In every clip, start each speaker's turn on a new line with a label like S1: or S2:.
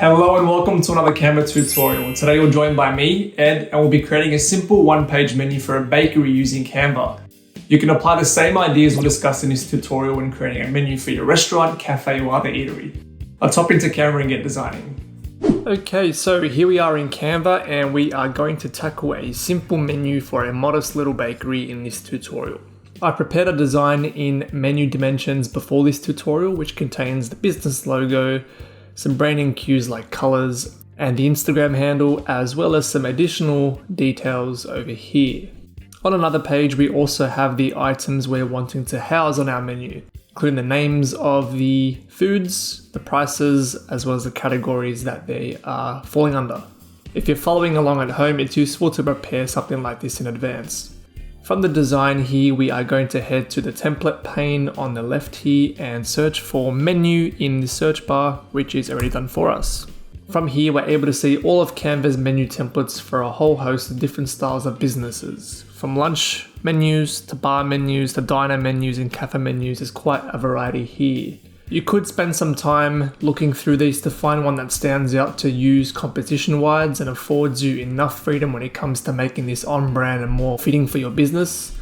S1: Hello and welcome to another Canva tutorial. Today you're joined by me, Ed, and we'll be creating a simple one-page menu for a bakery using Canva. You can apply the same ideas we'll discuss in this tutorial when creating a menu for your restaurant, cafe, or other eatery. Let's hop into Canva and get designing. Okay, so here we are in Canva and we are going to tackle a simple menu for a modest little bakery in this tutorial. I prepared a design in menu dimensions before this tutorial, which contains the business logo, some branding cues like colors, and the Instagram handle, as well as some additional details over here. On another page, we also have the items we're wanting to house on our menu, including the names of the foods, the prices, as well as the categories that they are falling under. If you're following along at home, it's useful to prepare something like this in advance. From the design here, we are going to head to the template pane on the left here and search for menu in the search bar, which is already done for us. From here, we're able to see all of Canva's menu templates for a whole host of different styles of businesses. From lunch menus to bar menus to diner menus and cafe menus, there's quite a variety here. You could spend some time looking through these to find one that stands out to use competition-wise and affords you enough freedom when it comes to making this on-brand and more fitting for your business.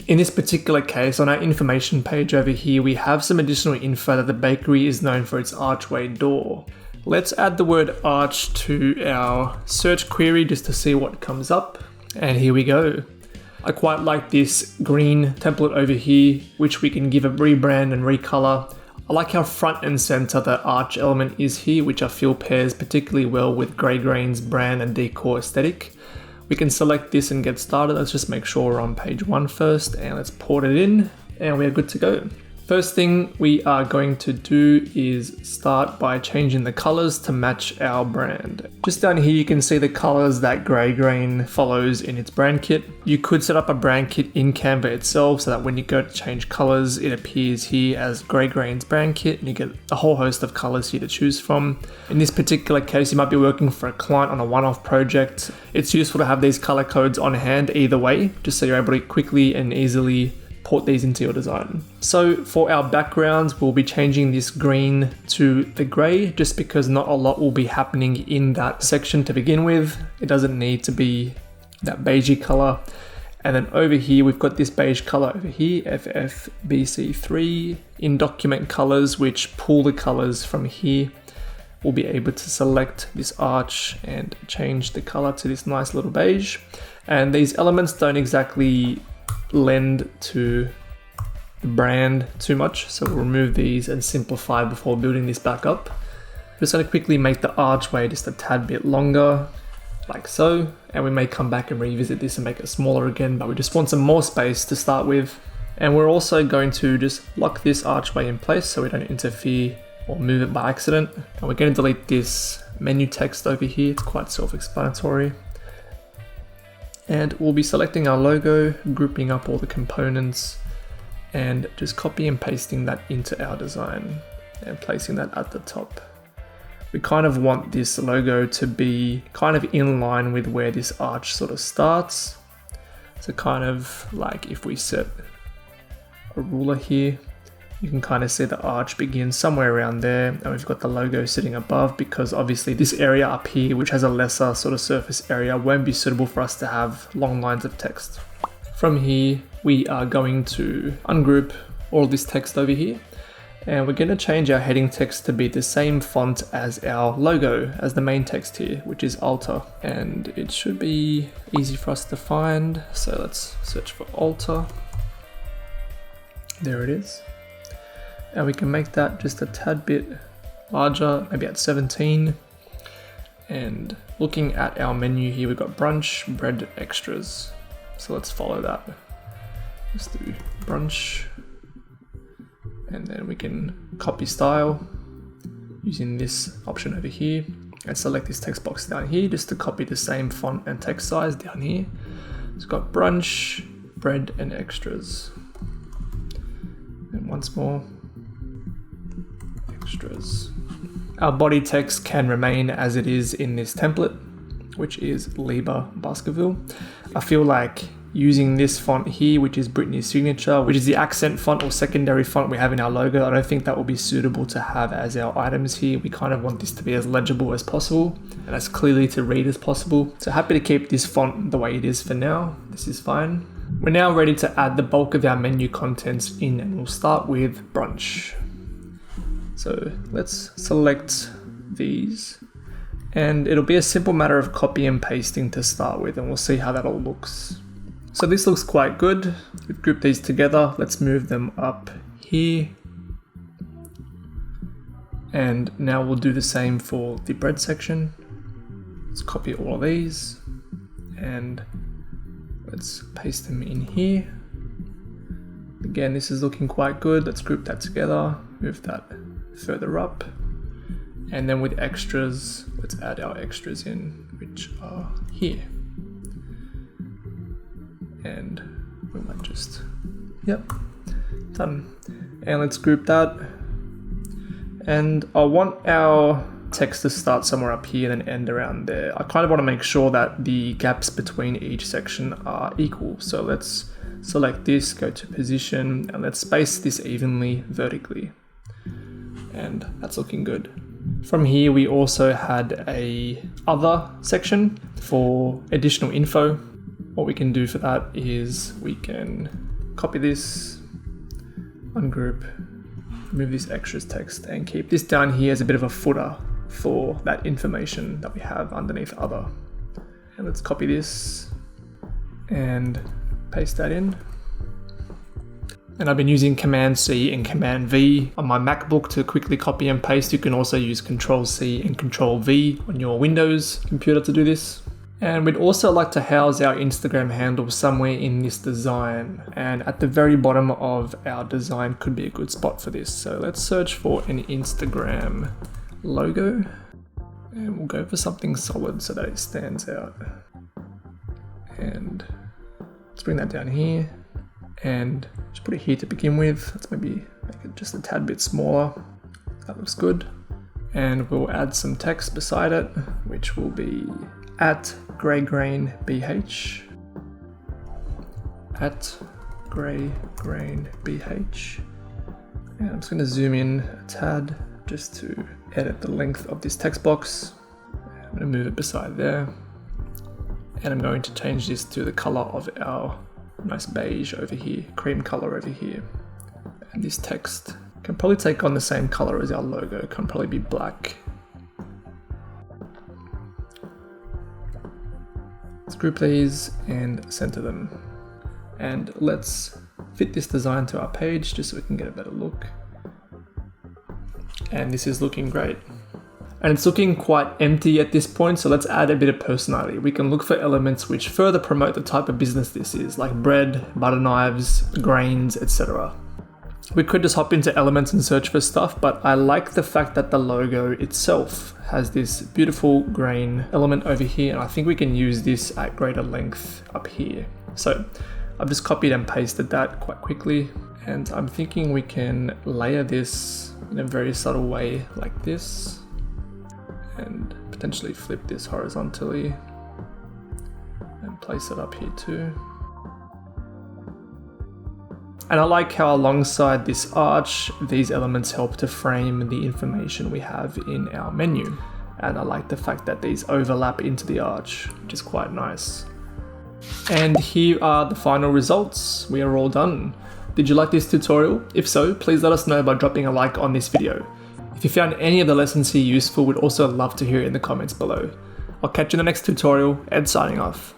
S1: In this particular case, on our information page over here, we have some additional info that the bakery is known for its archway door. Let's add the word arch to our search query just to see what comes up. And here we go. I quite like this green template over here, which we can give a rebrand and recolor. I like how front and center the arch element is here, which I feel pairs particularly well with Grey Grain's brand and decor aesthetic. We can select this and get started. Let's just make sure we're on page 1 first, and let's port it in and we are good to go. First thing we are going to do is start by changing the colors to match our brand. Just down here you can see the colors that Grey Grain follows in its brand kit. You could set up a brand kit in Canva itself so that when you go to change colors, it appears here as Grey Grain's brand kit and you get a whole host of colors here to choose from. In this particular case, you might be working for a client on a one-off project. It's useful to have these color codes on hand either way, just so you're able to quickly and easily port these into your design. So for our backgrounds, we'll be changing this green to the gray just because not a lot will be happening in that section to begin with. It doesn't need to be that beigey color. And then over here, we've got this beige color over here, FFBC3 in document colors, which pull the colors from here. We'll be able to select this arch and change the color to this nice little beige. And these elements don't exactly lend to the brand too much, so we'll remove these and simplify before building this back up. Just going to quickly make the archway just a tad bit longer, like so, and we may come back and revisit this and make it smaller again, but we just want some more space to start with. And we're also going to just lock this archway in place so we don't interfere or move it by accident. And we're going to delete this menu text over here. It's quite self-explanatory. And we'll be selecting our logo, grouping up all the components, and just copy and pasting that into our design and placing that at the top. We kind of want this logo to be kind of in line with where this arch sort of starts. So kind of like if we set a ruler here, you can kind of see the arch begins somewhere around there, and we've got the logo sitting above because obviously this area up here, which has a lesser sort of surface area, won't be suitable for us to have long lines of text. From here, we are going to ungroup all this text over here, and we're going to change our heading text to be the same font as our logo, as the main text here, which is Alta, and it should be easy for us to find. So let's search for Alta. There it is. And we can make that just a tad bit larger, maybe at 17. And looking at our menu here, we've got brunch, bread, extras. So let's follow that. Let's do brunch. And then we can copy style using this option over here and select this text box down here just to copy the same font and text size down here. It's got brunch, bread, and extras. And once more. Extras. Our body text can remain as it is in this template, which is Lieber Baskerville. I feel like using this font here, which is Brittany's signature, which is the accent font or secondary font we have in our logo. I don't think that will be suitable to have as our items here. We kind of want this to be as legible as possible and as clearly to read as possible. So happy to keep this font the way it is for now. This is fine. We're now ready to add the bulk of our menu contents in, and we'll start with brunch. So let's select these, and it'll be a simple matter of copy and pasting to start with, and we'll see how that all looks. So this looks quite good. We've grouped these together. Let's move them up here. And now we'll do the same for the bread section. Let's copy all of these and let's paste them in here. Again, this is looking quite good. Let's group that together, move that further up. And then with extras, let's add our extras in, which are here. And we might just, yep, done. And let's group that. And I want our text to start somewhere up here and then end around there. I kind of want to make sure that the gaps between each section are equal. So let's select this, go to position, and let's space this evenly vertically. And that's looking good. From here, we also had a other section for additional info. What we can do for that is we can copy this, ungroup, remove this extras text, and keep this down here as a bit of a footer for that information that we have underneath other. And let's copy this and paste that in. And I've been using Command-C and Command-V on my MacBook to quickly copy and paste. You can also use Control-C and Control-V on your Windows computer to do this. And we'd also like to house our Instagram handle somewhere in this design. And at the very bottom of our design could be a good spot for this. So let's search for an Instagram logo. And we'll go for something solid so that it stands out. And let's bring that down here. And just put it here to begin with. Let's maybe make it just a tad bit smaller. That looks good. And we'll add some text beside it, which will be @greygrainbh. @greygrainbh. And I'm just going to zoom in a tad just to edit the length of this text box. I'm going to move it beside there. And I'm going to change this to the color of our nice beige over here, cream color over here. And this text can probably take on the same color as our logo, can probably be black. Let's group these and center them. And let's fit this design to our page just so we can get a better look. And this is looking great. And it's looking quite empty at this point, so let's add a bit of personality. We can look for elements which further promote the type of business this is, like bread, butter knives, grains, etc. We could just hop into elements and search for stuff, but I like the fact that the logo itself has this beautiful grain element over here, and I think we can use this at greater length up here. So I've just copied and pasted that quite quickly, and I'm thinking we can layer this in a very subtle way like this. And potentially flip this horizontally and place it up here too. And I like how alongside this arch, these elements help to frame the information we have in our menu. And I like the fact that these overlap into the arch, which is quite nice. And here are the final results. We are all done. Did you like this tutorial? If so, please let us know by dropping a like on this video. If you found any of the lessons here useful, we'd also love to hear it in the comments below. I'll catch you in the next tutorial. Ed signing off.